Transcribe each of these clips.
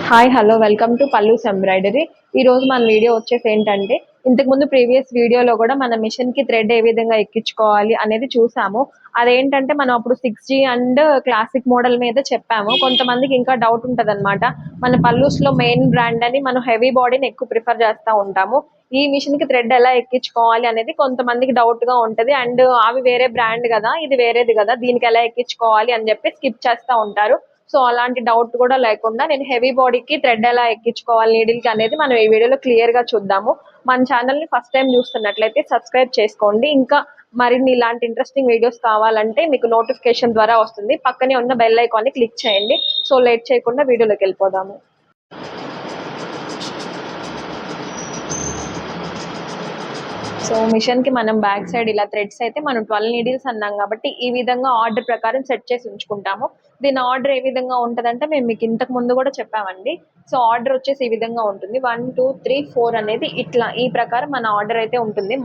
Hi hello welcome to pallus embroidery. ఈ రోజు మన వీడియో వచ్చేసి ఏంటంటే, ఇంతకు ముందు ప్రీవియస్ వీడియోలో కూడా మన మిషన్ కి థ్రెడ్ ఏ విధంగా ఎక్కించుకోవాలి అనేది చూసాము. అదేంటంటే మనం అప్పుడు 6G అండ్ క్లాసిక్ మోడల్ మీద చెప్పాము. కొంతమందికి ఇంకా డౌట్ ఉంటది అనమాట. మన పల్లూస్ లో మెయిన్ బ్రాండ్ అని మనం హెవీ బాడీని ఎక్కువ ప్రిఫర్ చేస్తూ ఉంటాము. ఈ మిషన్ కి థ్రెడ్ ఎలా ఎక్కించుకోవాలి అనేది కొంతమందికి డౌట్ గా ఉంటది. అండ్ అవి వేరే బ్రాండ్ కదా, ఇది వేరేది కదా, దీనికి ఎలా ఎక్కించుకోవాలి అని చెప్పి స్కిప్ చేస్తూ ఉంటారు. సో అలాంటి డౌట్ కూడా లేకుండా నేను హెవీ బాడీకి థ్రెడ్ ఎలా ఎక్కించుకోవాలి నీడిల్ కి అనేది మనం ఈ వీడియోలో క్లియర్ గా చూద్దాము. మన ఛానల్ ని ఫస్ట్ టైం చూస్తున్నట్లయితే సబ్స్క్రైబ్ చేసుకోండి. ఇంకా మరిన్ని ఇలాంటి ఇంట్రెస్టింగ్ వీడియోస్ కావాలంటే మీకు నోటిఫికేషన్ ద్వారా వస్తుంది. పక్కనే ఉన్న బెల్ ఐకాన్ ని క్లిక్ చేయండి. సో లేట్ చేయకుండా వీడియోలోకి వెళ్ళిపోదాము. సో మిషన్ కి మనం బ్యాక్ సైడ్ ఇలా థ్రెడ్స్ అయితే మనం 12 నీడిల్స్ అన్నాం కాబట్టి ఈ విధంగా ఆర్డర్ ప్రకారం సెట్ చేసి ఉంచుకుంటాము. దీని ఆర్డర్ ఏ విధంగా ఉంటదంటే మేము మీకు ఇంతకు ముందు కూడా చెప్పామండి. సో ఆర్డర్ వచ్చేసి ఈ విధంగా ఉంటుంది. 1 2 3 4 అనేది ఇట్లా ఈ ప్రకారం మన ఆర్డర్ అయితే ఉంటుంది.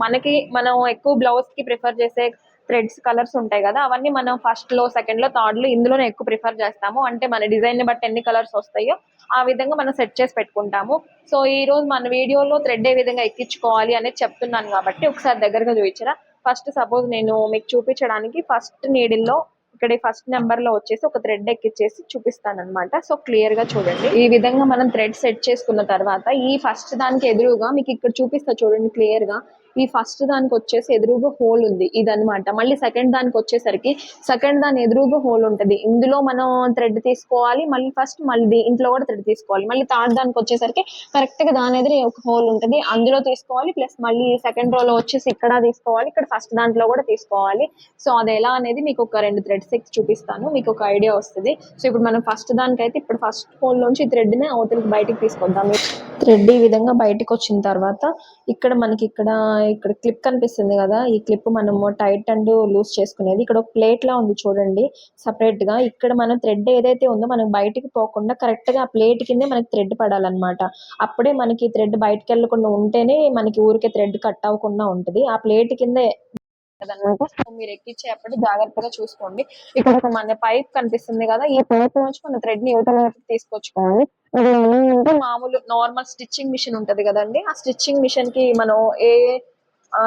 మనం ఎక్కువ బ్లౌజ్ కి ప్రిఫర్ చేసే థ్రెడ్స్ కలర్స్ ఉంటాయి కదా, అవన్నీ మనం ఫస్ట్ లో, సెకండ్ లో, థర్డ్ లో ఇందులోనే ఎక్కువ ప్రిఫర్ చేస్తాము. అంటే మన డిజైన్ ని బట్టి ఎన్ని కలర్స్ వస్తాయో ఆ విధంగా మనం సెట్ చేసి పెట్టుకుంటాము. సో ఈ రోజు మన వీడియోలో థ్రెడ్ ఏ విధంగా ఎక్కించుకోవాలి అనేది చెప్తున్నాను కాబట్టి ఒకసారి దగ్గరగా చూపించరా. ఫస్ట్ సపోజ్ నేను మీకు చూపించడానికి ఫస్ట్ నీడిల్ లో ఇక్కడ ఫస్ట్ నెంబర్ లో వచ్చేసి ఒక థ్రెడ్ ఎక్కిచ్చేసి చూపిస్తాను అనమాట. సో క్లియర్ గా చూడండి. ఈ విధంగా మనం థ్రెడ్ సెట్ చేసుకున్న తర్వాత ఈ ఫస్ట్ దానికి ఎదురుగా మీకు ఇక్కడ చూపిస్తా చూడండి క్లియర్ గా. ఈ ఫస్ట్ దానికి వచ్చేసి ఎదురుగా హోల్ ఉంది ఇదనమాట. మళ్ళీ సెకండ్ దానికి వచ్చేసరికి సెకండ్ దాని ఎదురుగా హోల్ ఉంటది. ఇందులో మనం థ్రెడ్ తీసుకోవాలి, మళ్ళీ ఫస్ట్ మళ్ళీ ఇంట్లో కూడా థ్రెడ్ తీసుకోవాలి. మళ్ళీ థర్డ్ దానికి వచ్చేసరికి కరెక్ట్ గా దాని ఎదురు ఒక హోల్ ఉంటది, అందులో తీసుకోవాలి. ప్లస్ మళ్ళీ సెకండ్ రోలో వచ్చేసి ఇక్కడ తీసుకోవాలి, ఇక్కడ ఫస్ట్ దాంట్లో కూడా తీసుకోవాలి. సో అది ఎలా అనేది మీకు ఒక 2 థ్రెడ్స్ ఎక్కి చూపిస్తాను, మీకు ఒక ఐడియా వస్తుంది. సో ఇప్పుడు మనం ఫస్ట్ దానికైతే ఇప్పుడు ఫస్ట్ హోల్ నుంచి థ్రెడ్ ని అవతలకి బయటికి తీసుకొద్దాం. థ్రెడ్ ఈ విధంగా బయటకు వచ్చిన తర్వాత ఇక్కడ మనకి ఇక్కడ క్లిప్ కనిపిస్తుంది కదా, ఈ క్లిప్ మనము టైట్ అండ్ లూజ్ చేసుకునేది. ఇక్కడ ఒక ప్లేట్ లా ఉంది చూడండి సపరేట్ గా. ఇక్కడ మనం థ్రెడ్ ఏదైతే ఉందో మనకి బయటికి పోకుండా కరెక్ట్ గా ఆ ప్లేట్ కిందే మనకి థ్రెడ్ పడాలన్నమాట. అప్పుడే మనకి థ్రెడ్ బయటకు వెళ్ళకుండా ఉంటేనే మనకి ఊరికే థ్రెడ్ కట్ అవ్వకుండా ఉంటది. ఆ ప్లేట్ కిందే అనమాట. సో మీరు ఎక్కించేటప్పుడు జాగ్రత్తగా చూసుకోండి. ఇక్కడ ఒక మన పైప్ కనిపిస్తుంది కదా, ఈ పైప్ నుంచి మన థ్రెడ్ ని యువతల తీసుకొచ్చుకోవాలి. ఇది ఏంటంటే మామూలు నార్మల్ స్టిచ్చింగ్ మిషన్ ఉంటది కదండి, ఆ స్టిచ్చింగ్ మిషన్ కి మనం ఏ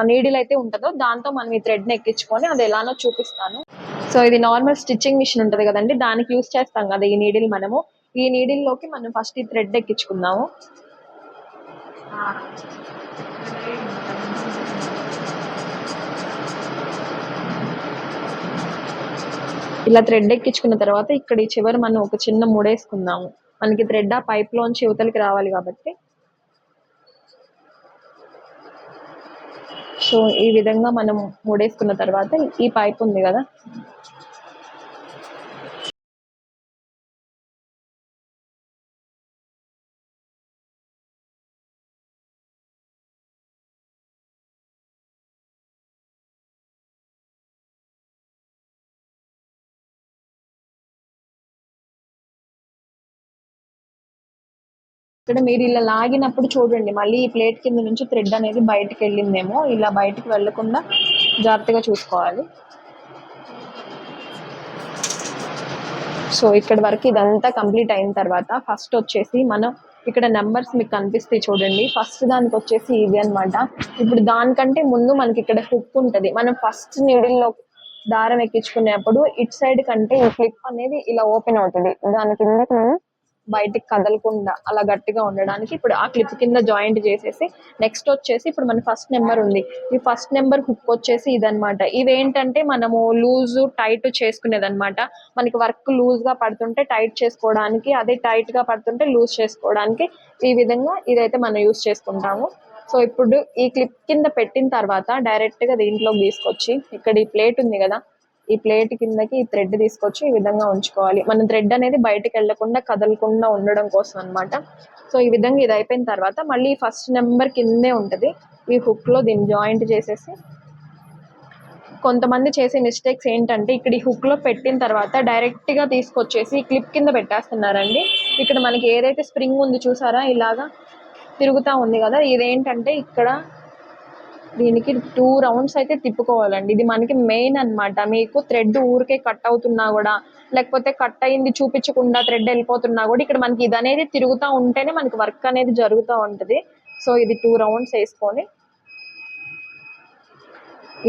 నీడిల్ అయితే ఉంటుందో దాంతో మనం ఈ థ్రెడ్ ని ఎక్కించుకొని అది ఎలానో చూపిస్తాను. సో ఇది నార్మల్ స్టిచ్చింగ్ మిషన్ ఉంటది కదండి, దానికి యూస్ చేస్తాం కదా ఈ నీడిల్. మనము ఈ నీడిల్ లోకి మనం ఫస్ట్ ఈ థ్రెడ్ ఎక్కించుకుందాము. ఇలా థ్రెడ్ ఎక్కించుకున్న తర్వాత ఇక్కడ ఈ చివరి మనం ఒక చిన్న ముడేసుకుందాము. మనకి థ్రెడ్ ఆ పైప్ లోంచి యువతలకి రావాలి కాబట్టి. సో ఈ విధంగా మనం ముడేసుకున్న తర్వాత ఈ పైప్ ఉంది కదా, ఇక్కడ మీరు ఇలా లాగినప్పుడు చూడండి మళ్ళీ ఈ ప్లేట్ కింద నుంచి థ్రెడ్ అనేది బయటకు వెళ్ళిందేమో. ఇలా బయటకు వెళ్లకుండా జాగ్రత్తగా చూసుకోవాలి. సో ఇక్కడ వరకు ఇదంతా కంప్లీట్ అయిన తర్వాత ఫస్ట్ వచ్చేసి మనం ఇక్కడ నెంబర్స్ మీకు కనిపిస్తాయి చూడండి. ఫస్ట్ దానికి వచ్చేసి ఇది అనమాట. ఇప్పుడు దానికంటే ముందు మనకి ఇక్కడ హుక్ ఉంటది. మనం ఫస్ట్ నీడిల్ లో దారం ఎక్కించుకునేప్పుడు ఇట్ సైడ్ కంటే ఈ క్లిప్ అనేది ఇలా ఓపెన్ అవుతుంది. దాని కింద మనం బయటికి కదలకుండా అలా గట్టిగా ఉండడానికి ఇప్పుడు ఆ క్లిప్ కింద జాయింట్ చేసేసి నెక్స్ట్ వచ్చేసి ఇప్పుడు మన ఫస్ట్ నెంబర్ ఉంది. ఈ ఫస్ట్ నెంబర్ హుక్ వచ్చేసి ఇదనమాట. ఇవేంటంటే మనము లూజ్ టైట్ చేసుకునేది అనమాట. మనకి వర్క్ లూజ్ గా పడుతుంటే టైట్ చేసుకోవడానికి, అదే టైట్ గా పడుతుంటే లూజ్ చేసుకోవడానికి ఈ విధంగా ఇదైతే మనం యూజ్ చేసుకుంటాము. సో ఇప్పుడు ఈ క్లిప్ కింద పెట్టిన తర్వాత డైరెక్ట్ గా దీంట్లోకి తీసుకొచ్చి ఇక్కడ ఈ ప్లేట్ ఉంది కదా, ఈ ప్లేట్ కిందకి ఈ థ్రెడ్ తీసుకొచ్చి ఈ విధంగా ఉంచుకోవాలి. మన థ్రెడ్ అనేది బయటకు వెళ్లకుండా కదలకుండా ఉండడం కోసం అనమాట. సో ఈ విధంగా ఇది అయిపోయిన తర్వాత మళ్ళీ ఫస్ట్ నెంబర్ కిందే ఉంటది, ఈ హుక్ లో దీన్ని జాయింట్ చేసేసి. కొంతమంది చేసే మిస్టేక్స్ ఏంటంటే ఇక్కడ ఈ హుక్ లో పెట్టిన తర్వాత డైరెక్ట్ గా తీసుకొచ్చేసి క్లిప్ కింద పెట్టేస్తున్నారండి. ఇక్కడ మనకి ఏదైతే స్ప్రింగ్ ఉంది చూసారా, ఇలాగా తిరుగుతా ఉంది కదా, ఇదేంటంటే ఇక్కడ దీనికి 2 రౌండ్స్ అయితే తిప్పుకోవాలండి. ఇది మనకి మెయిన్ అన్నమాట. మీకు థ్రెడ్ ఊరికే కట్ అవుతున్నా గూడా, లేకపోతే కట్ అయింది చూపించకుండా థ్రెడ్ వెళ్ళిపోతున్నా గూడా, ఇక్కడ మనకి ఇదనేది తిరుగుతా ఉంటేనే మనకి వర్క్ అనేది జరుగుతా ఉంటది. సో ఇది 2 రౌండ్స్ వేసుకొని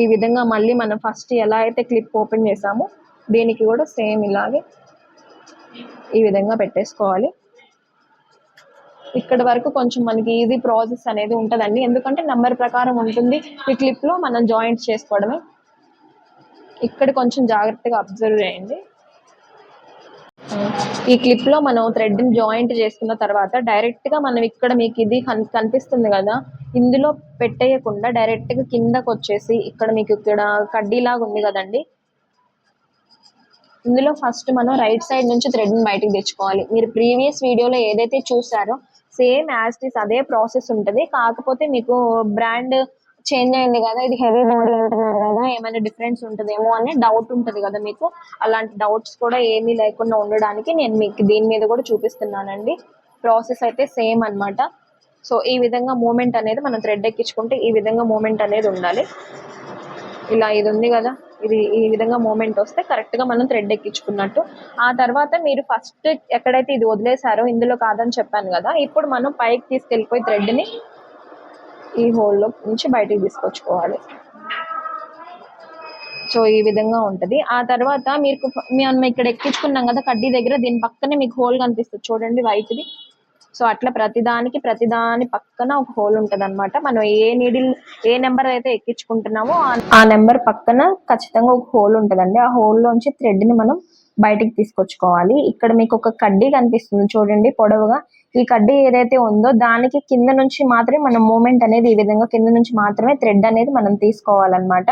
ఈ విధంగా మళ్ళీ మనం ఫస్ట్ ఎలా అయితే క్లిప్ ఓపెన్ చేసామో దీనికి కూడా సేమ్ ఇలాగే ఈ విధంగా పెట్టేసుకోవాలి. ఇక్కడ వరకు కొంచెం మనకి ఈజీ ప్రాసెస్ అనేది ఉంటుందండి, ఎందుకంటే నెంబర్ ప్రకారం ఉంటుంది. ఈ క్లిప్లో మనం జాయింట్ చేసుకోవడమే. ఇక్కడ కొంచెం జాగ్రత్తగా అబ్జర్వ్ చేయండి. ఈ క్లిప్లో మనం థ్రెడ్ని జాయింట్ చేసుకున్న తర్వాత డైరెక్ట్గా మనం ఇక్కడ మీకు ఇది కనిపిస్తుంది కదా, ఇందులో పెట్టేయకుండా డైరెక్ట్గా కిందకు వచ్చేసి ఇక్కడ మీకు ఇక్కడ కడ్డీలాగా ఉంది కదండి, ఇందులో ఫస్ట్ మనం రైట్ సైడ్ నుంచి థ్రెడ్ని బయటకు తెచ్చుకోవాలి. మీరు ప్రీవియస్ వీడియోలో ఏదైతే చూసారో సేమ్ యాజ్ ఇట్ ఈస్ అదే ప్రాసెస్ ఉంటుంది. కాకపోతే మీకు బ్రాండ్ చేంజ్ అయింది కదా, ఇది హెవీ బాడీ అంటున్నారు కదా, ఏమైనా డిఫరెన్స్ ఉంటుందేమో అని డౌట్ ఉంటుంది కదా మీకు. అలాంటి డౌట్స్ కూడా ఏమీ లేకుండా ఉండడానికి నేను మీకు దీని మీద కూడా చూపిస్తున్నానండి. ప్రాసెస్ అయితే సేమ్ అన్నమాట. సో ఈ విధంగా మూమెంట్ అనేది మనం థ్రెడ్ ఎక్కించుకుంటే ఈ విధంగా మూమెంట్ అనేది ఉండాలి. ఇలా ఇది ఉంది కదా, ఇది ఈ విధంగా మూమెంట్ వస్తే కరెక్ట్గా మనం థ్రెడ్ ఎక్కించుకున్నట్టు. ఆ తర్వాత మీరు ఫస్ట్ ఎక్కడైతే ఇది వదిలేసారో ఇందులో కాదని చెప్పాను కదా, ఇప్పుడు మనం పైకి తీసుకెళ్ళిపోయి థ్రెడ్ని ఈ హోల్లో నుంచి బయటికి తీసుకొచ్చుకోవాలి. సో ఈ విధంగా ఉంటుంది. ఆ తర్వాత మేము ఇక్కడ ఎక్కించుకున్నాం కదా కడ్డీ దగ్గర, దీని పక్కనే మీకు హోల్ కనిపిస్తుంది చూడండి వైట్ది. సో అట్లా ప్రతిదాని పక్కన ఒక హోల్ ఉంటుంది అనమాట. మనం ఏ నెంబర్ అయితే ఎక్కించుకుంటున్నామో ఆ నెంబర్ పక్కన ఖచ్చితంగా ఒక హోల్ ఉంటుందండి. ఆ హోల్లోంచి థ్రెడ్ని మనం బయటికి తీసుకొచ్చుకోవాలి. ఇక్కడ మీకు ఒక కడ్డీ కనిపిస్తుంది చూడండి పొడవుగా, ఈ కడ్డీ ఏదైతే ఉందో దానికి కింద నుంచి మాత్రమే మనం మూమెంట్ అనేది ఈ విధంగా కింద నుంచి మాత్రమే థ్రెడ్ అనేది మనం తీసుకోవాలన్నమాట.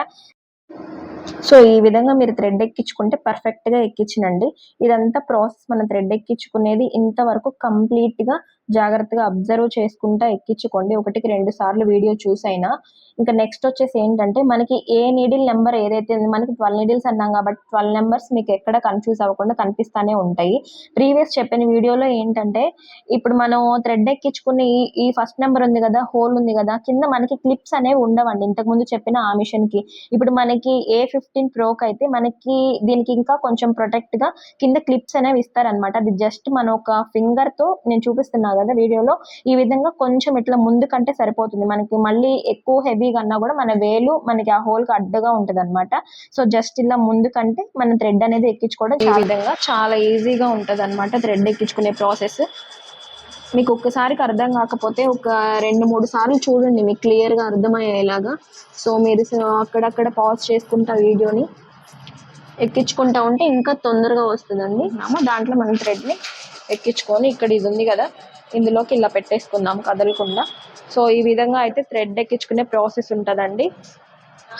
సో ఈ విధంగా మీరు థ్రెడ్ ఎక్కించుకుంటే పర్ఫెక్ట్గా ఎక్కించినండి. ఇదంతా ప్రాసెస్ మనం థ్రెడ్ ఎక్కించుకునేది ఇంతవరకు కంప్లీట్గా జాగ్రత్తగా అబ్జర్వ్ చేసుకుంటా ఎక్కించుకోండి. 1కి 2 సార్లు వీడియో చూసైనా. ఇంకా నెక్స్ట్ వచ్చేసి ఏంటంటే మనకి ఏ నీడిల్ నెంబర్ ఏదైతే ఉంది, మనకి 12 నీడిల్స్ అన్నాం కాబట్టి 12 నెంబర్స్ మీకు ఎక్కడ కన్ఫ్యూజ్ అవ్వకుండా కనిపిస్తానే ఉంటాయి. ప్రీవియస్ చెప్పిన వీడియోలో ఏంటంటే ఇప్పుడు మనం థ్రెడ్ ఎక్కించుకుని ఈ ఫస్ట్ నెంబర్ ఉంది కదా, హోల్ ఉంది కదా, కింద మనకి క్లిప్స్ అనేవి ఉండవండి ఇంతకుముందు చెప్పిన ఆ మిషన్కి. ఇప్పుడు మనకి A15 ప్రోకి అయితే మనకి దీనికి ఇంకా కొంచెం ప్రొటెక్ట్ గా కింద క్లిప్స్ అనేవి ఇస్తారనమాట. అది జస్ట్ మన ఒక ఫింగర్ తో నేను చూపిస్తున్నా కదా వీడియోలో, ఈ విధంగా కొంచెం ఇట్లా ముందు కంటే సరిపోతుంది. మనకి మళ్ళీ ఎక్కువ హెవీగా అన్నా కూడా మన వేలు మనకి ఆ హోల్ కి అడ్డుగా ఉంటది అనమాట. సో జస్ట్ ఇలా ముందు కంటే మనం థ్రెడ్ అనేది ఎక్కించుకోవడం ఈ విధంగా చాలా ఈజీగా ఉంటది అనమాట థ్రెడ్ ఎక్కించుకునే ప్రాసెస్. మీకు ఒక్కసారికి అర్థం కాకపోతే ఒక 2-3 సార్లు చూడండి మీకు క్లియర్గా అర్థమయ్యేలాగా. సో మీరు అక్కడక్కడ పాజ్ చేసుకుంటా వీడియోని ఎక్కించుకుంటా ఉంటే ఇంకా తొందరగా వస్తుందండి. దాంట్లో మనం థ్రెడ్ని ఎక్కించుకొని ఇక్కడ ఇది ఉంది కదా, ఇందులోకి ఇలా పెట్టేసుకుందాం కదలకుండా. సో ఈ విధంగా అయితే థ్రెడ్ ఎక్కించుకునే ప్రాసెస్ ఉంటుందండి.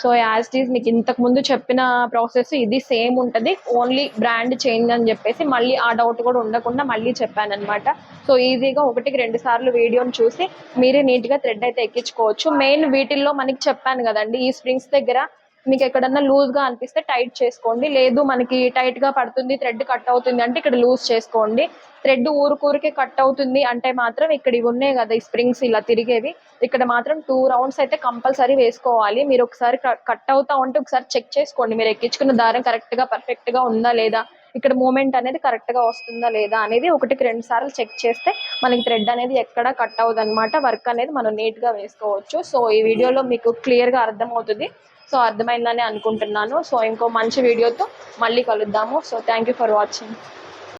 సో యాజ్ ఇట్ ఈస్ మీకు ఇంతకు ముందు చెప్పిన ప్రాసెస్ ఇది సేమ్ ఉంటుంది, ఓన్లీ బ్రాండ్ చేంజ్ అని చెప్పేసి మళ్ళీ ఆ డౌట్ కూడా ఉండకుండా మళ్ళీ చెప్పాను అనమాట. సో ఈజీగా 1కి 2 సార్లు వీడియోని చూసి మీరే నీట్గా థ్రెడ్ అయితే ఎక్కించుకోవచ్చు. మెయిన్ వీటిల్లో మనకి చెప్పాను కదండి, ఈ స్ప్రింగ్స్ దగ్గర మీకు ఎక్కడన్నా లూజ్గా అనిపిస్తే టైట్ చేసుకోండి, లేదు మనకి టైట్గా పడుతుంది థ్రెడ్ కట్ అవుతుంది అంటే ఇక్కడ లూజ్ చేసుకోండి. థ్రెడ్ ఊరికే కట్ అవుతుంది అంటే మాత్రం ఇక్కడ ఇవి ఉన్నాయి కదా ఈ స్ప్రింగ్స్ ఇలా తిరిగేవి, ఇక్కడ మాత్రం 2 రౌండ్స్ అయితే కంపల్సరీ వేసుకోవాలి. మీరు ఒకసారి కట్ అవుతా ఉంటే ఒకసారి చెక్ చేసుకోండి, మీరు ఎక్కించుకున్న దారం కరెక్ట్గా పర్ఫెక్ట్గా ఉందా లేదా, ఇక్కడ మూమెంట్ అనేది కరెక్ట్గా వస్తుందా లేదా అనేది 1కి 2 సార్లు చెక్ చేస్తే మనకి థ్రెడ్ అనేది ఎక్కడ కట్ అవ్వదు అనమాట. వర్క్ అనేది మనం నీట్గా వేసుకోవచ్చు. సో ఈ వీడియోలో మీకు క్లియర్గా అర్థమవుతుంది. సో అర్థమైందని అనుకుంటున్నాను. సో ఇంకో మంచి వీడియోతో మళ్ళీ కలుద్దాము. So thank you for watching.